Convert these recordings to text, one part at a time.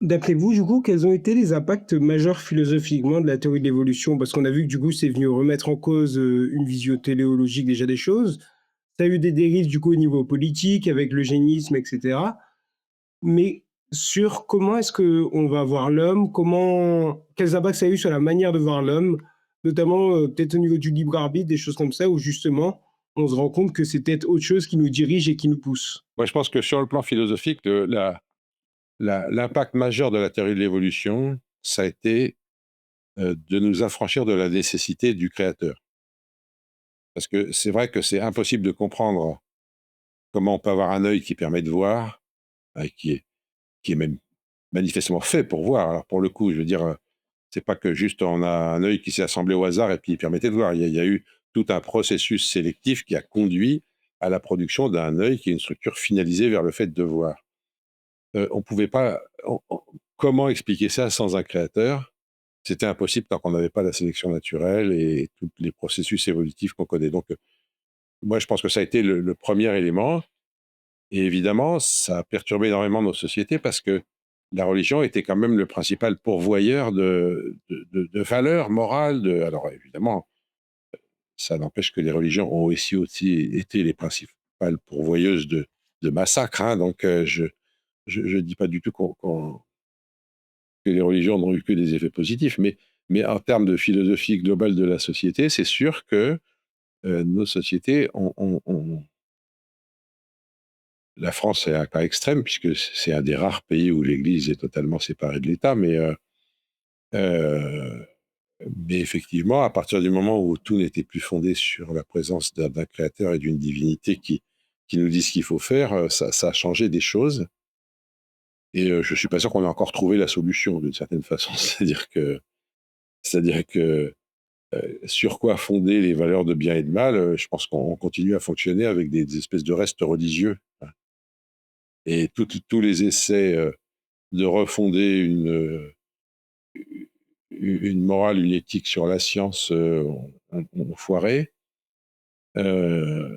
D'après vous, du coup, quels ont été les impacts majeurs philosophiquement de la théorie de l'évolution? Parce qu'on a vu que du coup, c'est venu remettre en cause, une vision téléologique déjà des choses. Ça a eu des dérives du coup au niveau politique avec l'eugénisme et cetera. Mais sur comment est-ce qu'on va voir l'homme? Quels impacts ça a eu sur la manière de voir l'homme? Notamment, peut-être au niveau du libre arbitre, des choses comme ça, où justement, on se rend compte que c'est peut-être autre chose qui nous dirige et qui nous pousse. Moi, je pense que sur le plan philosophique, l'impact majeur de la théorie de l'évolution, ça a été de nous affranchir de la nécessité du créateur. Parce que c'est vrai que c'est impossible de comprendre comment on peut avoir un œil qui permet de voir, qui est même manifestement fait pour voir. Alors pour le coup, je veux dire, c'est pas que juste on a un œil qui s'est assemblé au hasard et puis il permettait de voir. Il y a eu tout un processus sélectif qui a conduit à la production d'un œil qui est une structure finalisée vers le fait de voir. On pouvait pas. Comment expliquer ça sans un créateur? C'était impossible tant qu'on n'avait pas la sélection naturelle et tous les processus évolutifs qu'on connaît. Donc, moi, je pense que ça a été le premier élément. Et évidemment, ça a perturbé énormément nos sociétés parce que la religion était quand même le principal pourvoyeur de valeurs morales. Alors, évidemment, ça n'empêche que les religions ont aussi été les principales pourvoyeuses de massacres. Hein. Donc, je dis pas du tout que les religions n'ont eu que des effets positifs, mais en termes de philosophie globale de la société, c'est sûr que nos sociétés la France est un cas extrême, puisque c'est un des rares pays où l'Église est totalement séparée de l'État, euh, mais effectivement, à partir du moment où tout n'était plus fondé sur la présence d'un créateur et d'une divinité qui nous dit ce qu'il faut faire, ça a changé des choses. Et je suis pas sûr qu'on ait encore trouvé la solution d'une certaine façon. C'est-à-dire que sur quoi fonder les valeurs de bien et de mal, je pense qu'on continue à fonctionner avec des espèces de restes religieux. Hein. Et tous les essais de refonder une morale, une éthique sur la science ont foiré. Euh,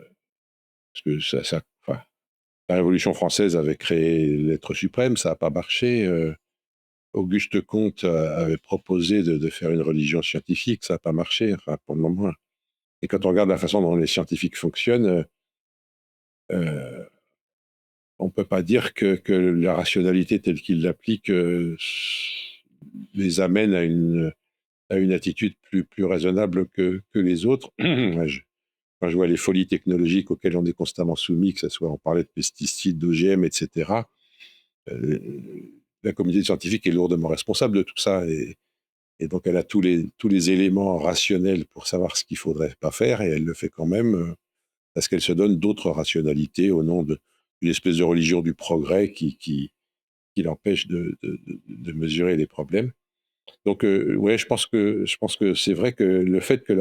Parce que enfin, la Révolution française avait créé l'être suprême, ça n'a pas marché. Auguste Comte avait proposé de faire une religion scientifique, ça n'a pas marché, enfin, pour le moment. Et quand on regarde la façon dont les scientifiques fonctionnent, euh, on ne peut pas dire que la rationalité telle qu'ils l'appliquent les amène à une attitude plus raisonnable que les autres. Quand je vois les folies technologiques auxquelles on est constamment soumis, que ce soit on parlait de pesticides, d'OGM, etc., euh, la communauté scientifique est lourdement responsable de tout ça. Et donc, elle a tous les éléments rationnels pour savoir ce qu'il ne faudrait pas faire, et elle le fait quand même parce qu'elle se donne d'autres rationalités au nom d'une espèce de religion du progrès qui l'empêche de mesurer les problèmes. Donc, ouais, je pense que c'est vrai que le fait que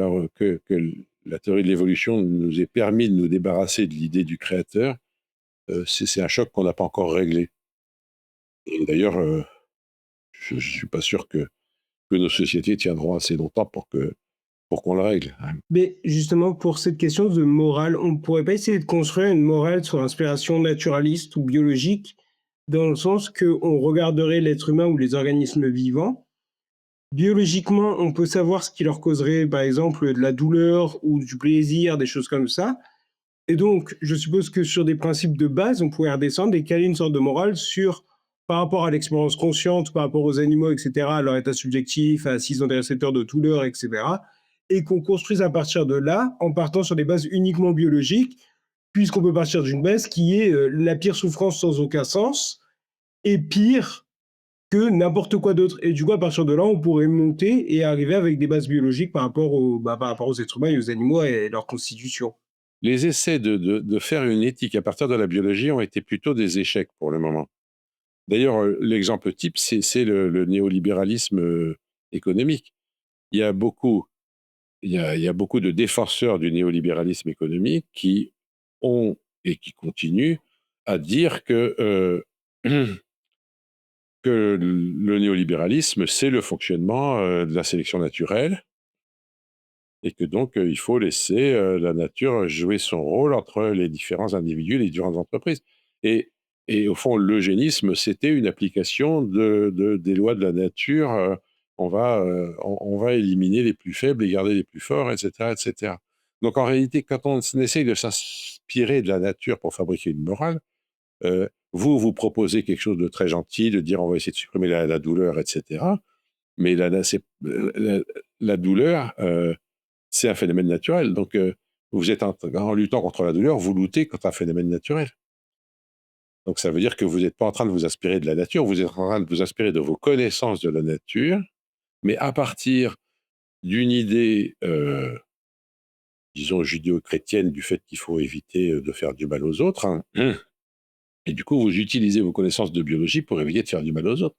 la théorie de l'évolution nous ait permis de nous débarrasser de l'idée du créateur, c'est un choc qu'on n'a pas encore réglé. Et d'ailleurs, je ne suis pas sûr que nos sociétés tiendront assez longtemps pour qu'on le règle. Hein. Mais justement, pour cette question de morale, on ne pourrait pas essayer de construire une morale sur inspiration naturaliste ou biologique, dans le sens qu'on regarderait l'être humain ou les organismes vivants. Biologiquement, on peut savoir ce qui leur causerait, par exemple, de la douleur ou du plaisir, des choses comme ça. Et donc, je suppose que sur des principes de base, on pourrait redescendre et caler une sorte de morale sur, par rapport à l'expérience consciente, par rapport aux animaux, etc., à leur état subjectif, à s'ils ont des récepteurs de douleur, etc., et qu'on construise à partir de là, en partant sur des bases uniquement biologiques, puisqu'on peut partir d'une base qui est la pire souffrance sans aucun sens, et pire que n'importe quoi d'autre. Et du coup, à partir de là, on pourrait monter et arriver avec des bases biologiques par rapport aux êtres humains et aux animaux et leur constitution. Les essais de faire une éthique à partir de la biologie ont été plutôt des échecs pour le moment. D'ailleurs, l'exemple type, c'est le néolibéralisme économique. Il y a beaucoup, il y a beaucoup de défenseurs du néolibéralisme économique qui ont et qui continuent à dire que le néolibéralisme, c'est le fonctionnement de la sélection naturelle et que donc il faut laisser la nature jouer son rôle entre les différents individus, les différentes entreprises. Et Et au fond, l'eugénisme, c'était une application des lois de la nature. On va éliminer les plus faibles et garder les plus forts, etc., etc. Donc en réalité, quand on essaye de s'inspirer de la nature pour fabriquer une morale, vous proposez quelque chose de très gentil, de dire on va essayer de supprimer la douleur, etc. Mais la douleur, c'est un phénomène naturel. Donc vous êtes en luttant contre la douleur, vous luttez contre un phénomène naturel. Donc ça veut dire que vous n'êtes pas en train de vous inspirer de la nature, vous êtes en train de vous inspirer de vos connaissances de la nature, mais à partir d'une idée, disons, judéo-chrétienne du fait qu'il faut éviter de faire du mal aux autres. Hein. Et du coup, vous utilisez vos connaissances de biologie pour éviter de faire du mal aux autres.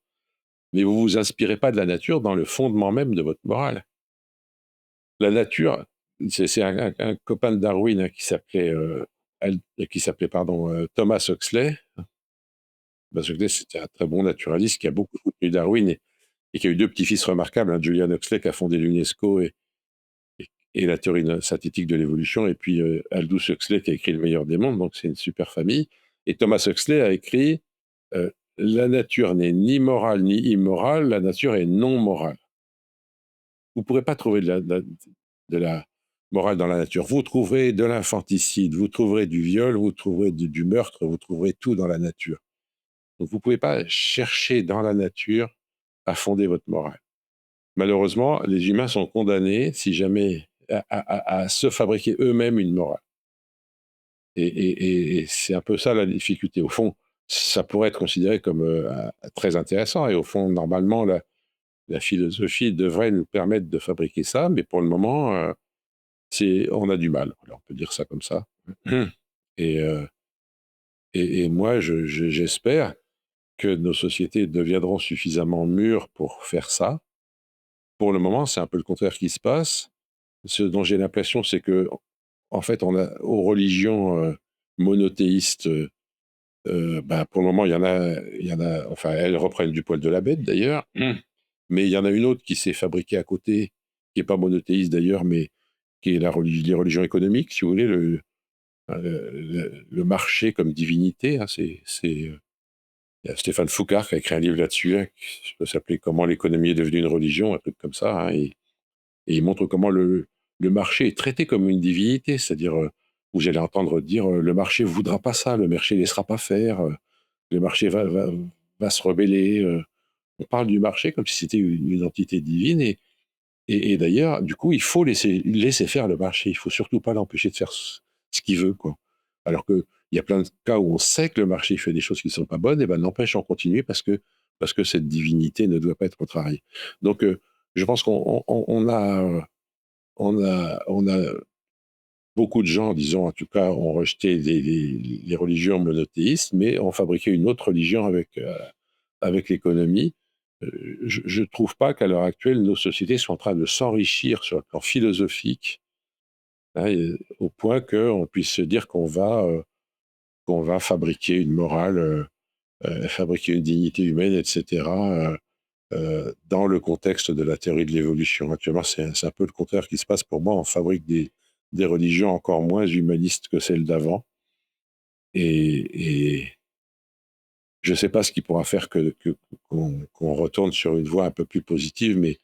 Mais vous ne vous inspirez pas de la nature dans le fondement même de votre morale. La nature, c'est un copain de Darwin hein, qui s'appelait Thomas Huxley. Thomas Huxley, c'était un très bon naturaliste qui a beaucoup soutenu Darwin et qui a eu deux petits-fils remarquables, hein, Julian Huxley qui a fondé l'UNESCO et la théorie synthétique de l'évolution, et puis Aldous Huxley qui a écrit Le meilleur des mondes, donc c'est une super famille. Et Thomas Huxley a écrit La nature n'est ni morale ni immorale, la nature est non morale. Vous ne pourrez pas trouver de la morale dans la nature. Vous trouverez de l'infanticide, vous trouverez du viol, vous trouverez du meurtre, vous trouverez tout dans la nature. Donc vous ne pouvez pas chercher dans la nature à fonder votre morale. Malheureusement, les humains sont condamnés, si jamais, à se fabriquer eux-mêmes une morale. Et c'est un peu ça la difficulté. Au fond, ça pourrait être considéré comme très intéressant. Et au fond, normalement, la philosophie devrait nous permettre de fabriquer ça, mais pour le moment, on a du mal. Alors, on peut dire ça comme ça. Et, moi, j'espère que nos sociétés deviendront suffisamment mûres pour faire ça. Pour le moment, c'est un peu le contraire qui se passe. Ce dont j'ai l'impression, c'est que, en fait, on a aux religions monothéistes, pour le moment, enfin, elles reprennent du poil de la bête d'ailleurs, mais il y en a une autre qui s'est fabriquée à côté, qui n'est pas monothéiste d'ailleurs, mais qui est les religions économiques, si vous voulez, le marché comme divinité. Hein, il y a Stéphane Foucart qui a écrit un livre là-dessus, hein, qui peut s'appeler Comment l'économie est devenue une religion, un truc comme ça. Hein, et il montre comment le marché est traité comme une divinité, c'est-à-dire, vous allez entendre dire le marché ne voudra pas ça, le marché ne laissera pas faire, le marché va se rebeller. On parle du marché comme si c'était une entité divine. Et d'ailleurs, du coup, il faut laisser faire le marché. Il ne faut surtout pas l'empêcher de faire ce qu'il veut, quoi. Alors qu'il y a plein de cas où on sait que le marché fait des choses qui ne sont pas bonnes, et ben n'empêche en continuer parce que cette divinité ne doit pas être contrariée. Donc, je pense on a beaucoup de gens, disons, en tout cas, ont rejeté les religions monothéistes, mais ont fabriqué une autre religion avec l'économie. Je ne trouve pas qu'à l'heure actuelle, nos sociétés sont en train de s'enrichir sur le plan philosophique, hein, au point qu'on puisse se dire qu'on va fabriquer une morale, fabriquer une dignité humaine, etc., dans le contexte de la théorie de l'évolution. Actuellement, c'est un peu le contraire qui se passe pour moi. On fabrique des religions encore moins humanistes que celles d'avant. Et je ne sais pas ce qui pourra faire qu'on retourne sur une voie un peu plus positive, mais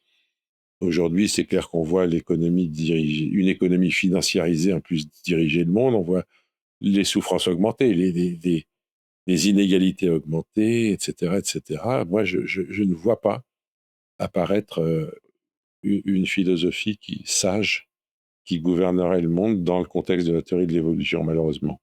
aujourd'hui, c'est clair qu'on voit une économie financiarisée en plus diriger le monde. On voit les souffrances augmenter, les inégalités augmenter, etc., etc. Moi, je ne vois pas apparaître une philosophie sage qui gouvernerait le monde dans le contexte de la théorie de l'évolution, malheureusement.